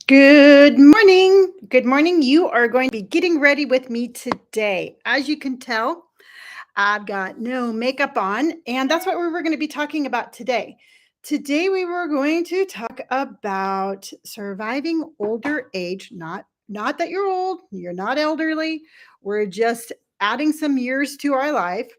Good morning. Good morning. You are going to be getting ready with me today. As you can tell, I've got no makeup on, and that's what we were going to be talking about today. Today, we were going to talk about surviving older age. Not that you're old, you're not elderly. We're just adding some years to our life.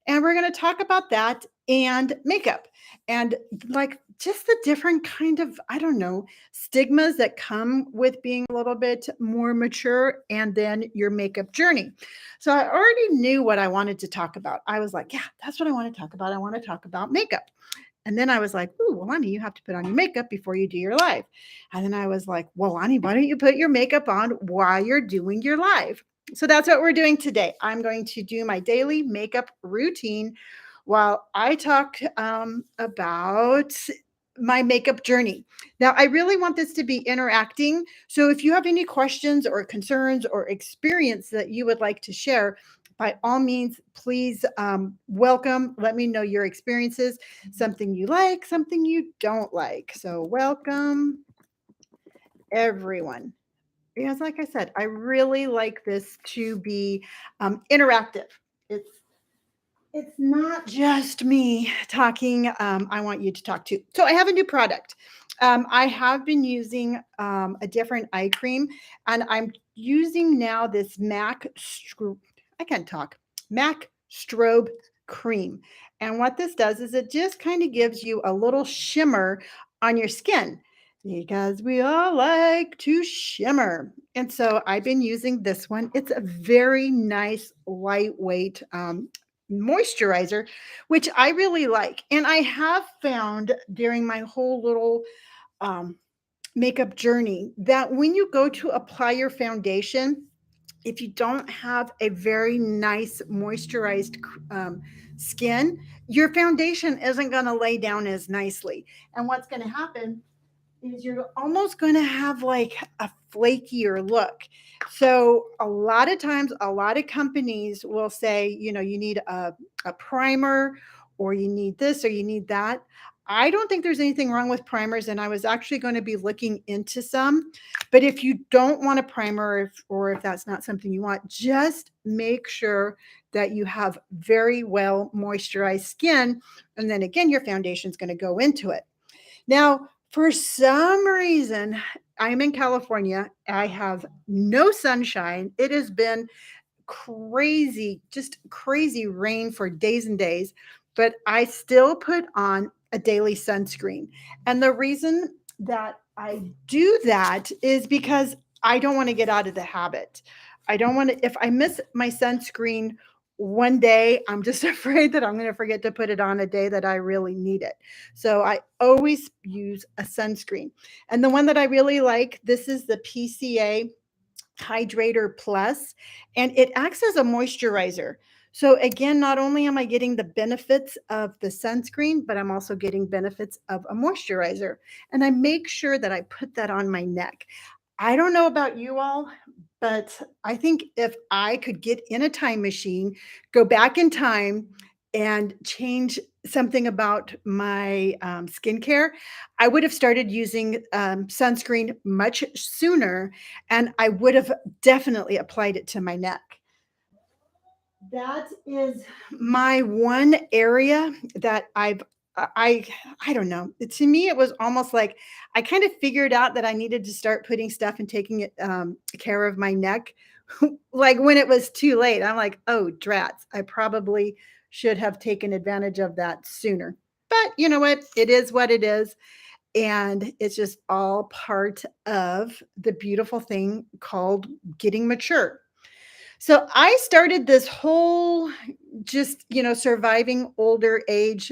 And we're going to talk about that and makeup and like just the different kind of, I don't know, stigmas that come with being a little bit more mature and then your makeup journey. So I already knew what I wanted to talk about. I was like, yeah, that's what I want to talk about. I want to talk about makeup. And then I was like, ooh, well, Lonnie, you have to put on your makeup before you do your live. And then I was like, well, Lonnie, why don't you put your makeup on while you're doing your live? So that's what we're doing today. I'm going to do my daily makeup routine while I talk about my makeup journey. Now, I really want this to be interacting. So if you have any questions or concerns or experience that you would like to share, by all means, please welcome. Let me know your experiences, something you like, something you don't like. So, welcome everyone. Because, like I said, I really like this to be interactive. It's it's not just me talking. I want you to talk too. So I have a new product. I have been using a different eye cream, and I'm using now this I can't talk. Mac Strobe cream. And what this does is it just kind of gives you a little shimmer on your skin because we all like to shimmer. And so I've been using this one. It's a very nice, lightweight moisturizer, which I really like. And I have found during my whole little um, makeup journey that when you go to apply your foundation, if you don't have a very nice moisturized skin, your foundation isn't going to lay down as nicely. And what's going to happen is you're almost going to have like a flakier look. So a lot of times, a lot of companies will say, you need a primer or you need this or you need that. I don't think there's anything wrong with primers, and I was actually going to be looking into some. But if you don't want a primer, or if that's not something you want, just make sure that you have very well moisturized skin. And then again, your foundation is going to go into it. Now, for some reason, I'm in California. I have no sunshine. It has been crazy, just crazy rain for days and days, but I still put on a daily sunscreen. And the reason that I do that is because I don't want to get out of the habit. I don't want to, if I miss my sunscreen one day, I'm just afraid that I'm going to forget to put it on a day that I really need it. So I always use a sunscreen. And the one that I really like, this is the PCA Hydrator Plus, and it acts as a moisturizer. So again, not only am I getting the benefits of the sunscreen, but I'm also getting benefits of a moisturizer. And I make sure that I put that on my neck. I don't know about you all, but I think if I could get in a time machine, go back in time and change something about my skincare, I would have started using sunscreen much sooner, and I would have definitely applied it to my neck. That is my one area that I I don't know. To me, it was almost like I kind of figured out that I needed to start putting stuff and taking it care of my neck, like when it was too late. I'm like, oh drats! I probably should have taken advantage of that sooner. But you know what? It is what it is, and it's just all part of the beautiful thing called getting mature. So I started this whole just, surviving older age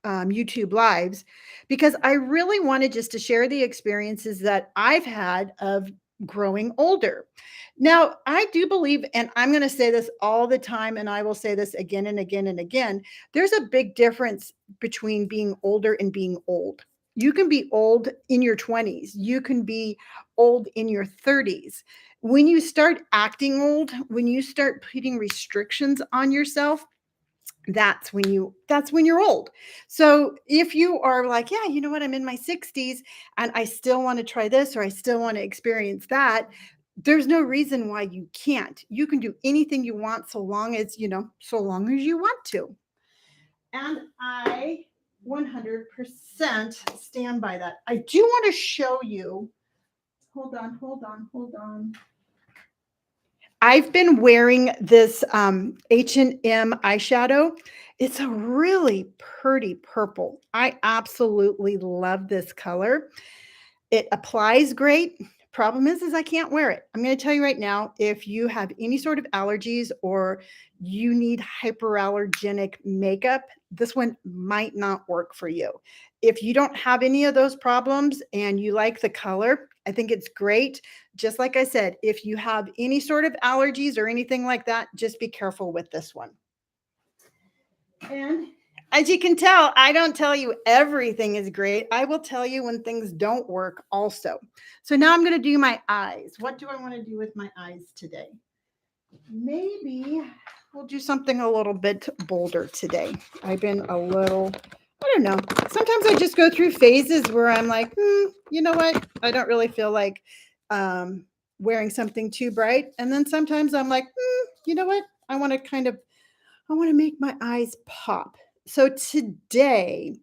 YouTube lives because I really wanted just to share the experiences that I've had of growing older. Now, I do believe, and I'm going to say this all the time, and I will say this again and again and again, there's a big difference between being older and being old. You can be old in your 20s, you can be old in your 30s. When you start acting old, when you start putting restrictions on yourself, that's when you're old. So if you are like, yeah, you know what, I'm in my 60s and I still want to try this or I still want to experience that, there's no reason why you can't. You can do anything you want so long as you want to. And I 100% stand by that. I do want to show you. Hold on. I've been wearing this H&M eyeshadow. It's a really pretty purple. I absolutely love this color. It applies great. Problem is I can't wear it. I'm going to tell you right now, if you have any sort of allergies or you need hyperallergenic makeup, this one might not work for you. If you don't have any of those problems and you like the color, I think it's great. Just like I said, if you have any sort of allergies or anything like that, just be careful with this one. And as you can tell, I don't tell you everything is great. I will tell you when things don't work also. So now I'm going to do my eyes. What do I want to do with my eyes today? Maybe we'll do something a little bit bolder today. I've been I don't know. Sometimes I just go through phases where I'm like, you know what? I don't really feel like wearing something too bright. And then sometimes I'm like, you know what? I want to make my eyes pop. So today,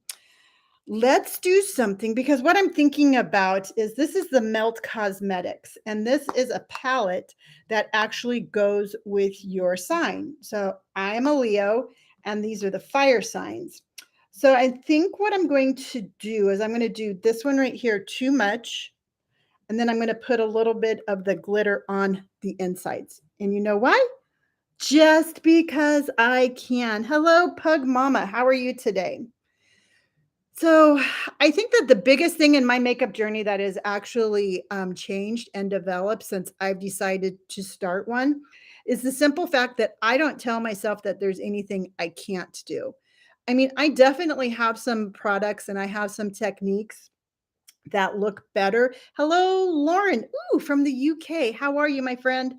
let's do something because what I'm thinking about is this is the Melt Cosmetics, and this is a palette that actually goes with your sign. So I am a Leo, and these are the fire signs. So I think what I'm going to do is I'm going to do this one right here, too much, and then I'm going to put a little bit of the glitter on the insides. And you know why? Just because I can. Hello, Pug Mama. How are you today? So, I think that the biggest thing in my makeup journey that has actually changed and developed since I've decided to start one is the simple fact that I don't tell myself that there's anything I can't do. I mean, I definitely have some products and I have some techniques that look better. Hello, Lauren. Ooh, from the UK. How are you, my friend?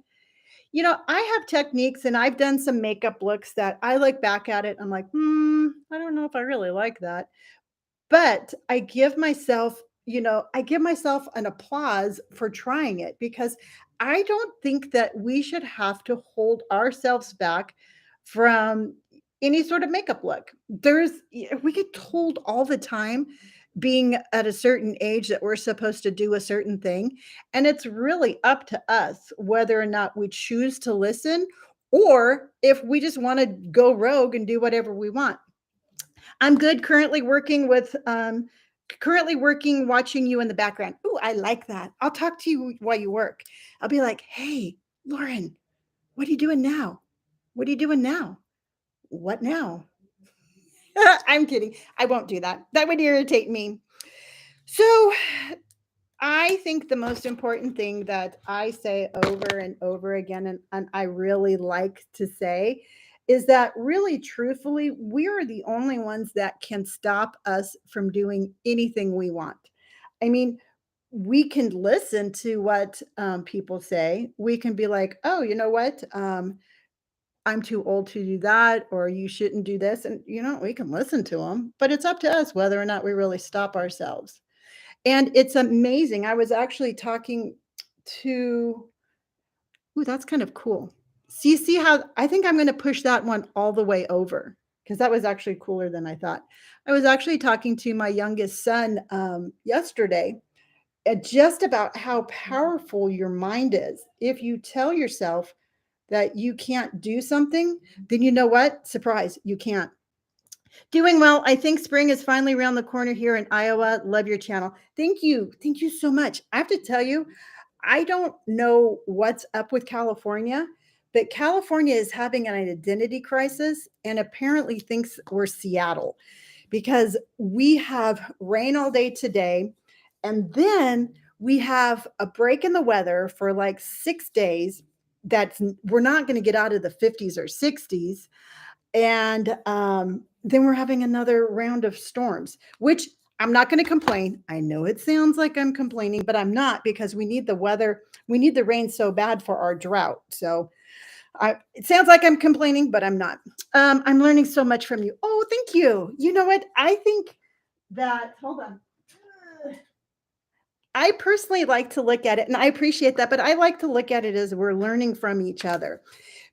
I have techniques and I've done some makeup looks that I look back at it. I'm like, I don't know if I really like that. But I give myself an applause for trying it because I don't think that we should have to hold ourselves back from any sort of makeup look. We get told all the time being at a certain age that we're supposed to do a certain thing. And it's really up to us whether or not we choose to listen or if we just want to go rogue and do whatever we want. I'm good currently working, watching you in the background. Ooh, I like that. I'll talk to you while you work. I'll be like, hey, Lauren, what are you doing now? What are you doing now? What now? I'm kidding. I won't do that. That would irritate me. So I think the most important thing that I say over and over again, and I really like to say, is that really truthfully, we are the only ones that can stop us from doing anything we want. I mean, we can listen to what people say. We can be like, oh, you know what? I'm too old to do that, or you shouldn't do this. And, we can listen to them, but it's up to us whether or not we really stop ourselves. And it's amazing. I was actually talking to ooh, that's kind of cool. See how I think I'm gonna push that one all the way over because that was actually cooler than I thought. I was actually talking to my youngest son, yesterday, just about how powerful your mind is. If you tell yourself that you can't do something, then you know what? Surprise, you can't. Doing well. I think spring is finally around the corner here in Iowa. Love your channel. Thank you. Thank you so much. I have to tell you, I don't know what's up with California, but California is having an identity crisis and apparently thinks we're Seattle because we have rain all day today. And then we have a break in the weather for like 6 days. We're not going to get out of the 50s or 60s. And then we're having another round of storms, which I'm not going to complain. I know it sounds like I'm complaining, but I'm not because we need the weather. We need the rain so bad for our drought. So It sounds like I'm complaining, but I'm not. I'm learning so much from you. Oh, thank you. You know what? I think that, hold on. I personally like to look at it, and I appreciate that, but I like to look at it as we're learning from each other.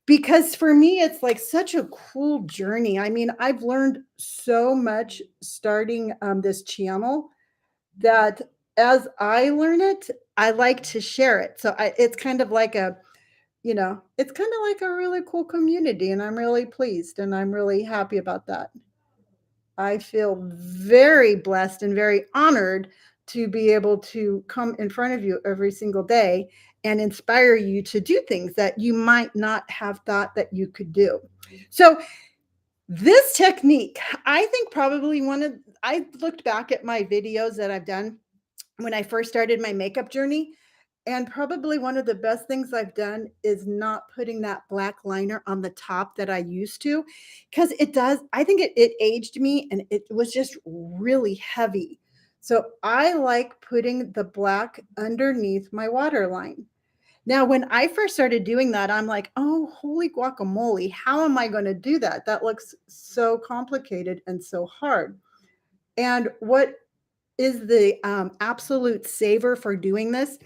Because for me, it's like such a cool journey. I mean, I've learned so much starting this channel that as I learn it, I like to share it. So it's kind of like it's kind of like a really cool community, and I'm really pleased and I'm really happy about that. I feel very blessed and very honored to be able to come in front of you every single day and inspire you to do things that you might not have thought that you could do. So, this technique, I think probably I looked back at my videos that I've done when I first started my makeup journey. And probably one of the best things I've done is not putting that black liner on the top that I used to, because I think it aged me and it was just really heavy. So I like putting the black underneath my waterline. Now, when I first started doing that, I'm like, oh, holy guacamole, how am I going to do that? That looks so complicated and so hard. And what is the absolute saver for doing this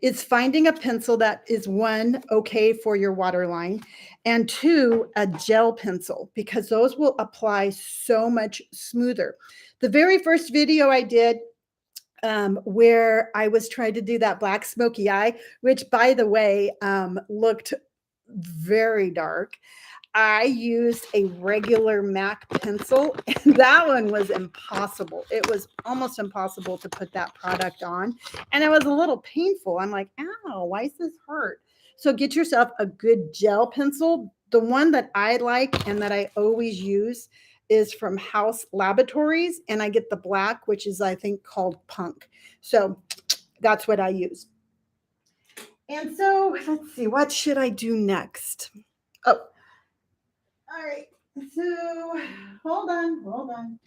is finding a pencil that is one, okay for your waterline, and two, a gel pencil, because those will apply so much smoother. The very first video I did, where I was trying to do that black smoky eye, which by the way, looked very dark. I used a regular Mac pencil, and that one was impossible. It was almost impossible to put that product on, and it was a little painful. I'm like, ow, why is this hurt? So get yourself a good gel pencil. The one that I like and that I always use is from House Laboratories, and I get the black, which is I think called Punk. So that's what I use. And so let's see, what should I do next? Oh, all right. So hold on.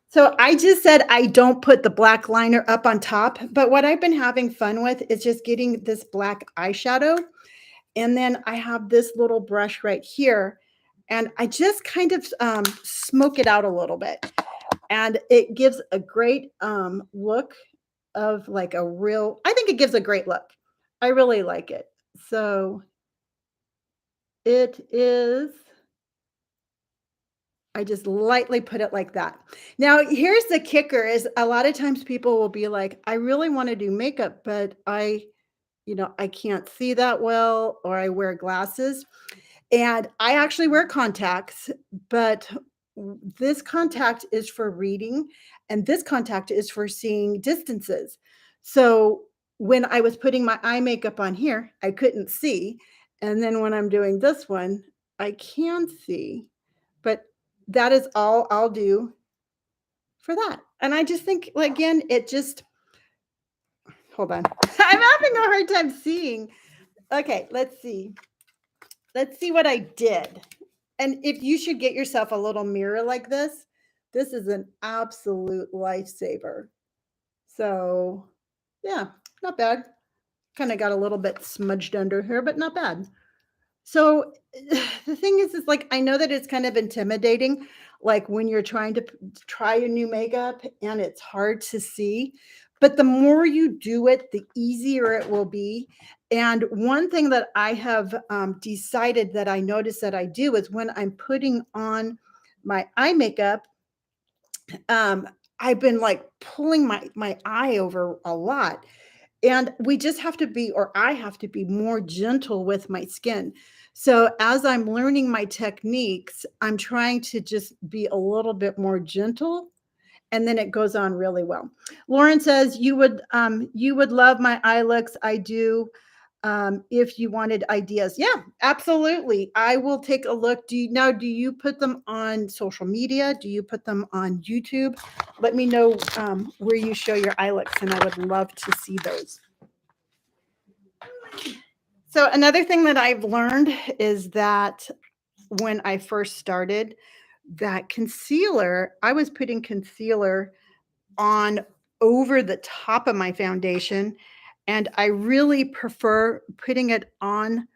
So I just said I don't put the black liner up on top, but what I've been having fun with is just getting this black eyeshadow. And then I have this little brush right here. And I just kind of smoke it out a little bit. And it gives a great look of like I think it gives a great look. I really like it. So it is I just lightly put it like that. Now, here's the kicker is a lot of times people will be like, "I really wanna do makeup, but I can't see that well or I wear glasses." And I actually wear contacts, but this contact is for reading and this contact is for seeing distances. So, when I was putting my eye makeup on here, I couldn't see, and then when I'm doing this one, I can see. But that is all I'll do for that. And I just think, like, again, it just hold on. I'm having a hard time seeing. Okay, let's see. Let's see what I did. And if you should get yourself a little mirror like this is an absolute lifesaver. So, yeah, not bad. Kind of got a little bit smudged under here, but not bad. So the thing is like I know that it's kind of intimidating, like when you're trying to try a new makeup and it's hard to see. But the more you do it, the easier it will be. And one thing that I have decided that I notice that I do is when I'm putting on my eye makeup, um, I've been like pulling my eye over a lot and we just have to be, or I have to be more gentle with my skin. So as I'm learning my techniques, I'm trying to just be a little bit more gentle and then it goes on really well. Lauren says you would love my eye looks. I do. If you wanted ideas. Yeah, absolutely. I will take a look. Do you put them on social media? Do you put them on YouTube? Let me know where you show your eye looks and I would love to see those. So another thing that I've learned is that when I first started, that concealer, I was putting concealer on over the top of my foundation, and I really prefer putting it on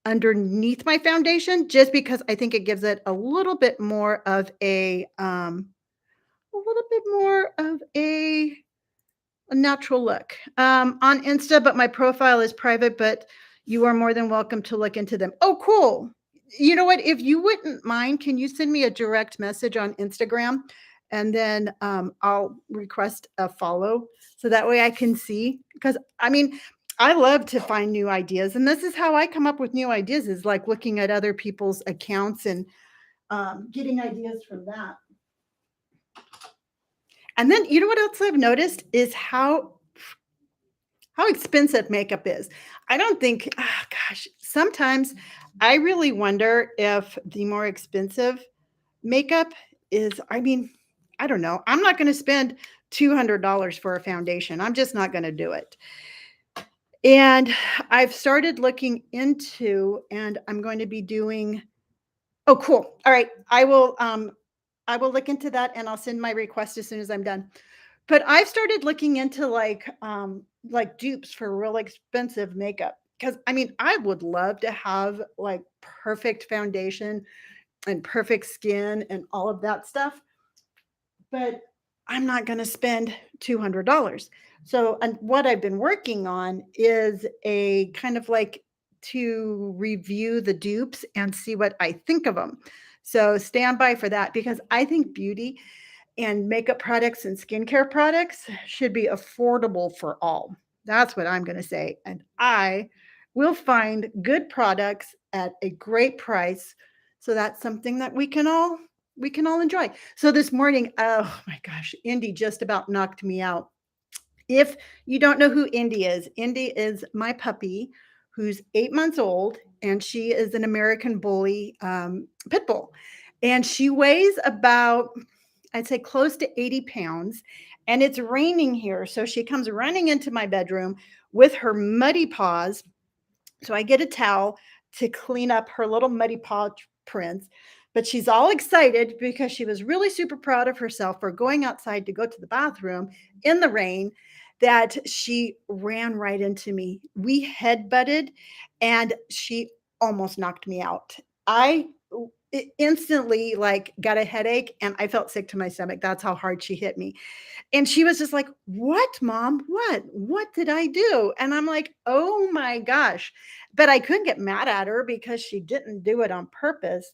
underneath my foundation just because I think it gives it a little bit more of a natural look, on Insta, but my profile is private, but you are more than welcome to look into them. Oh, cool. You know what? If you wouldn't mind, can you send me a direct message on Instagram? And then I'll request a follow so that way I can see. Because I mean, I love to find new ideas. And this is how I come up with new ideas is like looking at other people's accounts and getting ideas from that. And then you know what else I've noticed is how expensive makeup is. I don't think gosh, sometimes I really wonder if the more expensive makeup is I mean, I don't know. I'm not gonna spend $200 for a foundation. I'm just not gonna do it. And I've started looking into and I'm going to be doing oh, cool. All right. I will look into that and I'll send my request as soon as I'm done. But I've started looking into like dupes for real expensive makeup because I mean, I would love to have like perfect foundation and perfect skin and all of that stuff, but I'm not going to spend $200. So, and what I've been working on is a kind of like to review the dupes and see what I think of them. So, stand by for that because I think beauty and makeup products and skincare products should be affordable for all. That's what I'm going to say. And I will find good products at a great price. So that's something that we can all enjoy. So this morning, oh my gosh, Indy just about knocked me out. If you don't know who Indy is my puppy who's 8 months old, and she is an American Bully pit bull. And she weighs about I'd say close to 80 pounds. And it's raining here. So she comes running into my bedroom with her muddy paws. So I get a towel to clean up her little muddy paw prints. But she's all excited because she was really super proud of herself for going outside to go to the bathroom in the rain that she ran right into me. We head butted and she almost knocked me out. I instantly like got a headache and I felt sick to my stomach. That's how hard she hit me. And she was just like, "What, mom? What? What did I do?" And I'm like, "Oh my gosh." But I couldn't get mad at her because she didn't do it on purpose.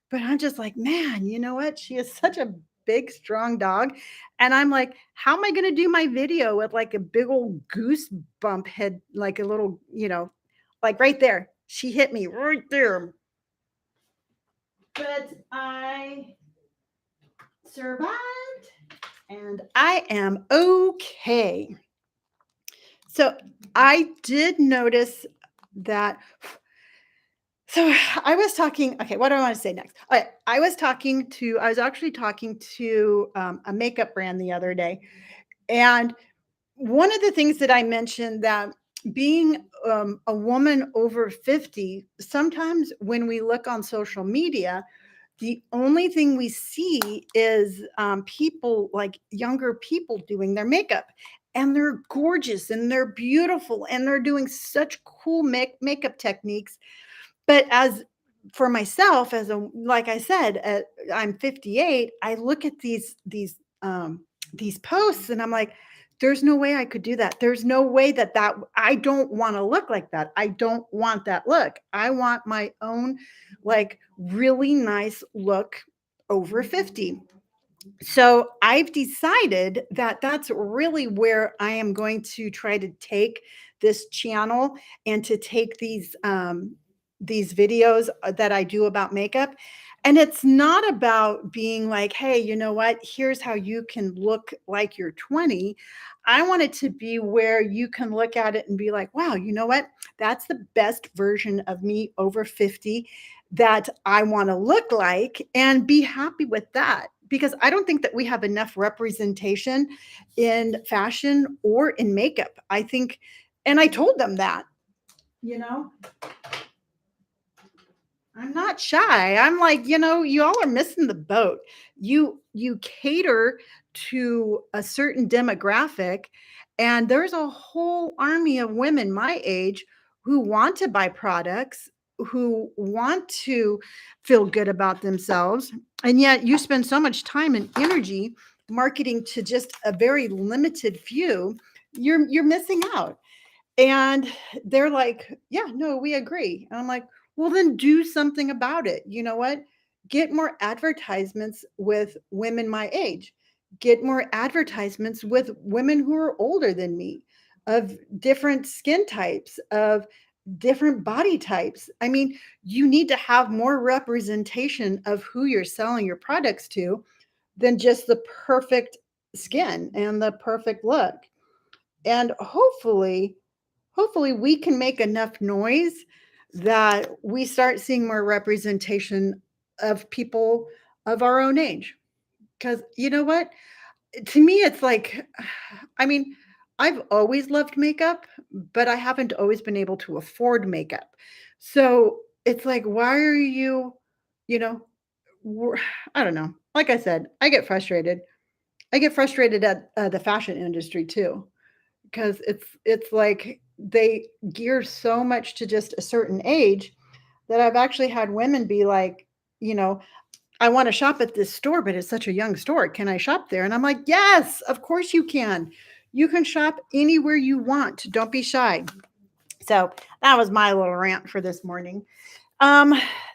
But I'm just like, "Man, you know what? She is such a big, strong dog." And I'm like, "How am I going to do my video with like a big old goose bump head, like a little, like right there? She hit me right there. But I survived and I am okay. So I did notice that. So I was talking. Okay, what do I want to say next? Okay, I was actually talking to a makeup brand the other day, and one of the things that I mentioned that being a woman over 50, sometimes when we look on social media, the only thing we see is people like younger people doing their makeup. And they're gorgeous and they're beautiful and they're doing such cool makeup techniques but as for myself, as a like I said, I'm 58, I look at these posts and I'm like, "There's no way I could do that. There's no way that I don't wanna look like that. I don't want that look. I want my own, like, really nice look over 50." So I've decided that that's really where I am going to try to take this channel and to take these videos that I do about makeup. And it's not about being like, hey, you know what? Here's how you can look like you're 20. I want it to be where you can look at it and be like, wow, you know what? That's the best version of me over 50 that I want to look like and be happy with that. Because I don't think that we have enough representation in fashion or in makeup. I think, and I told them that, you know, I'm not shy. I'm like, you all are missing the boat. You cater to a certain demographic and there's a whole army of women my age who want to buy products who want to feel good about themselves, and yet you spend so much time and energy marketing to just a very limited few, you're missing out. And they're like, "Yeah, no, we agree." And I'm like, "Well, then do something about it. You know what? Get more advertisements with women my age. Get more advertisements with women who are older than me, of different skin types, of different body types. I mean, you need to have more representation of who you're selling your products to than just the perfect skin and the perfect look. And hopefully we can make enough noise that we start seeing more representation of people of our own age. Because you know what? To me, it's like, I mean, I've always loved makeup, but I haven't always been able to afford makeup. So it's like, why are you, you know, wor- I don't know. Like I said, I get frustrated. I get frustrated at the fashion industry too, because it's like they gear so much to just a certain age that I've actually had women be like, you know, "I wanna shop at this store, but it's such a young store. Can I shop there?" And I'm like, "Yes, of course you can. You can shop anywhere you want. Don't be shy." So, that was my little rant for this morning. Um,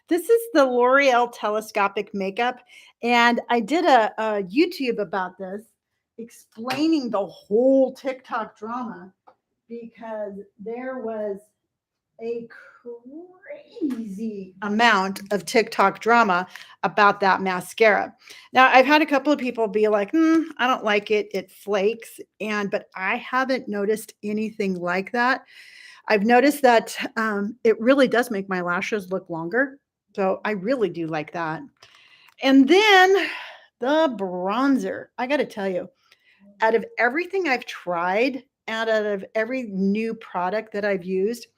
this is the L'Oreal telescopic makeup, and I did a YouTube about this, explaining the whole TikTok drama because there was a crazy amount of TikTok drama about that mascara. Now, I've had a couple of people be like, I don't like it. It flakes. But I haven't noticed anything like that. I've noticed that it really does make my lashes look longer. So I really do like that. And then the bronzer. I got to tell you, out of everything I've tried and out of every new product that I've used,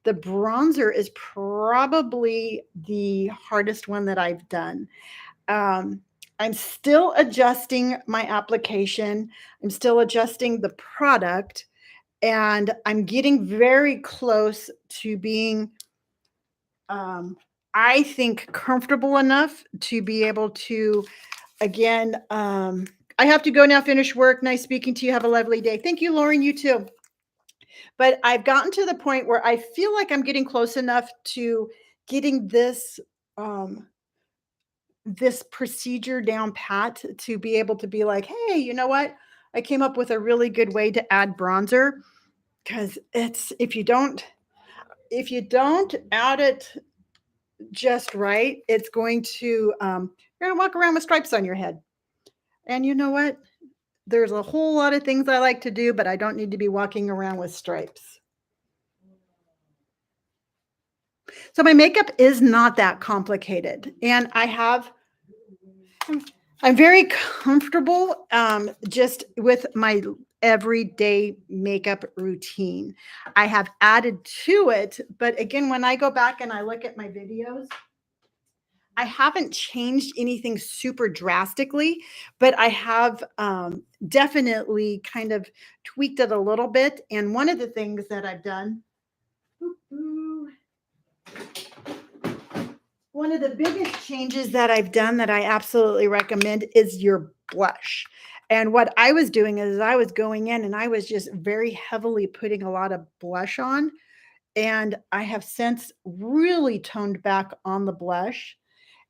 the bronzer is probably the hardest one that I've done. Um, I'm still adjusting my application. I'm still adjusting the product, and I'm getting very close to being, um, I think, comfortable enough to be able to, again, I have to go now, finish work. Nice speaking to you. Have a lovely day. Thank you, Lauren. You too. But I've gotten to the point where I feel like I'm getting close enough to getting um, this procedure down pat to be able to be like, hey, you know what? I came up with a really good way to add bronzer because it's if you don't add it just right, it's going to you're gonna walk around with stripes on your head. And you know what? There's a whole lot of things I like to do, but I don't need to be walking around with stripes. So my makeup is not that complicated, and I'm very comfortable just with my everyday makeup routine. I have added to it, but again, when I go back and I look at my videos, I haven't changed anything super drastically, but I have definitely kind of tweaked it a little bit. And one of the things that I've done, one of the biggest changes that I've done that I absolutely recommend is your blush. And what I was doing is I was going in and I was just very heavily putting a lot of blush on. And I have since really toned back on the blush.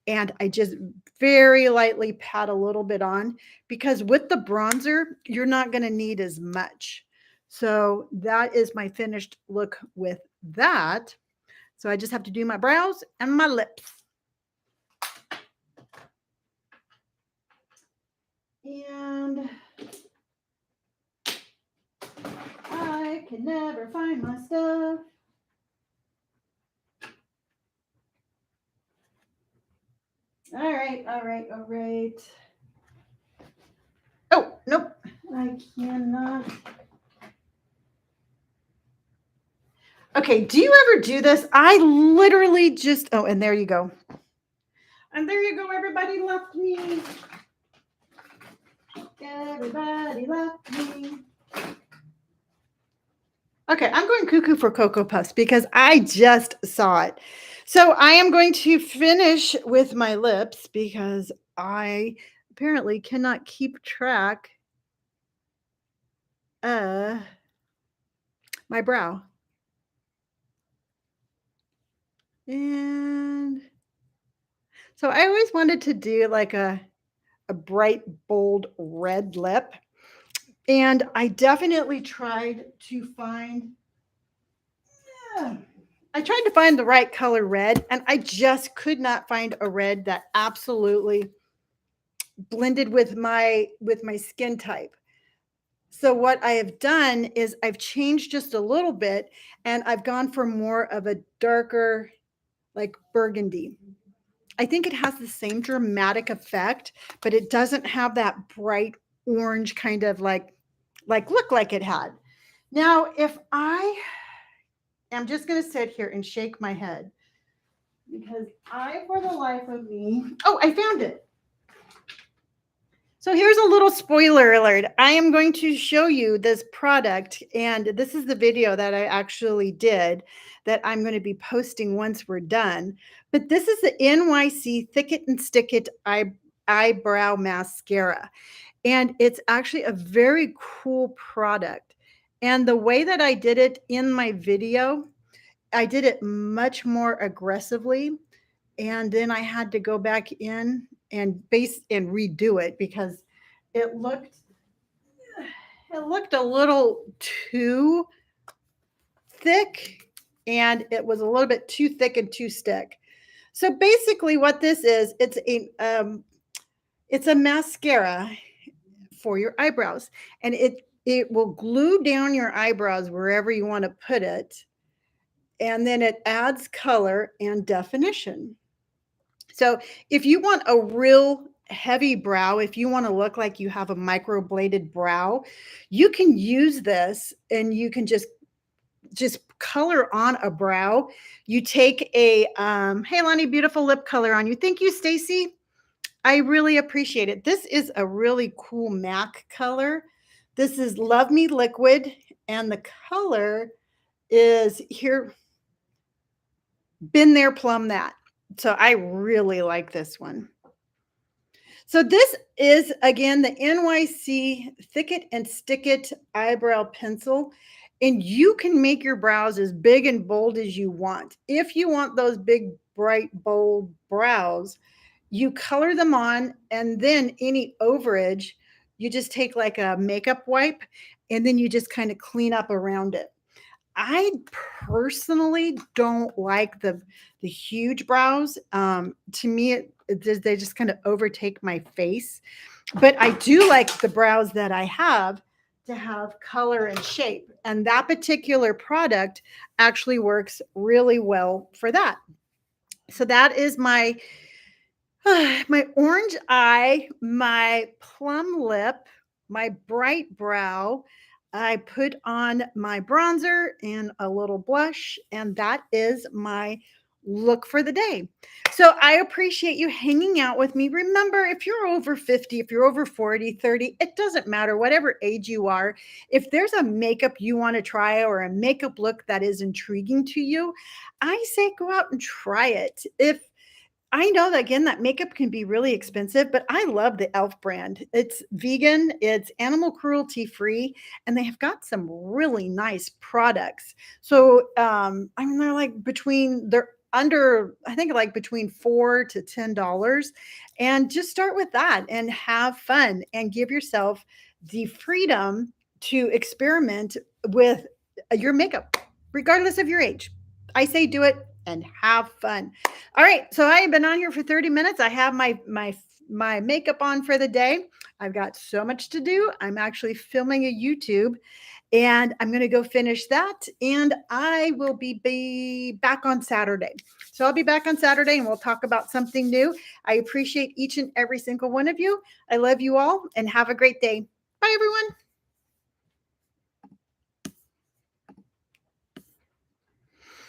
And I just very lightly pat a little bit on because with the bronzer, you're not going to need as much. So that is my finished look with that. So I just have to do my brows and my lips. And I can never find my stuff. All right, all right, all right. Oh, nope. I cannot. Okay, do you ever do this? I literally just, oh, and there you go. And there you go, everybody left me. Everybody left me. Okay, I'm going cuckoo for Cocoa Puffs because I just saw it. So I am going to finish with my lips because I apparently cannot keep track of my brow. And so I always wanted to do like a bright, bold red lip. And I definitely tried to find I tried to find the right color red, and I just could not find a red that absolutely blended with my skin type. So what I have done is I've changed just a little bit, and I've gone for more of a darker, like burgundy. I think it has the same dramatic effect, but it doesn't have that bright orange kind of like look like it had. Now, if I am just going to sit here and shake my head because I, for the life of me, oh, I found it. So here's a little spoiler alert. I am going to show you this product, and this is the video that I actually did that I'm going to be posting once we're done. But this is the NYC Thick It and Stick It Eyebrow Mascara, and it's actually a very cool product. And the way that I did it in my video, I did it much more aggressively, and then I had to go back in and base and redo it because it looked it looked a little too thick, and it was a little bit too thick and too stick. So basically what this is, it's a mascara for your eyebrows, and it will glue down your eyebrows wherever you want to put it, and then it adds color and definition. So if you want a real heavy brow, if you want to look like you have a microbladed brow, you can use this and you can just color on a brow. You take a hey Lonnie, beautiful lip color on you. Thank you, Stacy. I really appreciate it. This is a really cool MAC color. This is Love Me Liquid, and the color is here, been there, plumb that. So I really like this one. So this is again the NYC Thick It and Stick It eyebrow pencil, and you can make your brows as big and bold as you want. If you want those big, bright, bold brows, you color them on, and then any overage, you just take like a makeup wipe, and then you just kind of clean up around it. I personally don't like the huge brows. To me, they just kind of overtake my face. But I do like the brows that I have to have color and shape. And that particular product actually works really well for that. So that is my my orange eye, my plum lip, my bright brow. I put on my bronzer and a little blush, and that is my look for the day. So I appreciate you hanging out with me. Remember, if you're over 50, if you're over 40, 30, it doesn't matter, whatever age you are. If there's a makeup you want to try or a makeup look that is intriguing to you, I say go out and try it. If I know that again, that makeup can be really expensive, but I love the e.l.f. brand. It's vegan, it's animal cruelty free, and they have got some really nice products. So, I mean, they're under, I think like between $4 to $10, and just start with that and have fun and give yourself the freedom to experiment with your makeup, regardless of your age. I say do it and have fun. All right, so I have been on here for 30 minutes. I have my makeup on for the day. I've got so much to do. I'm actually filming a YouTube, and I'm going to go finish that, and I will be back on Saturday. So I'll be back on Saturday, and we'll talk about something new. I appreciate each and every single one of you. I love you all, and have a great day. Bye, everyone.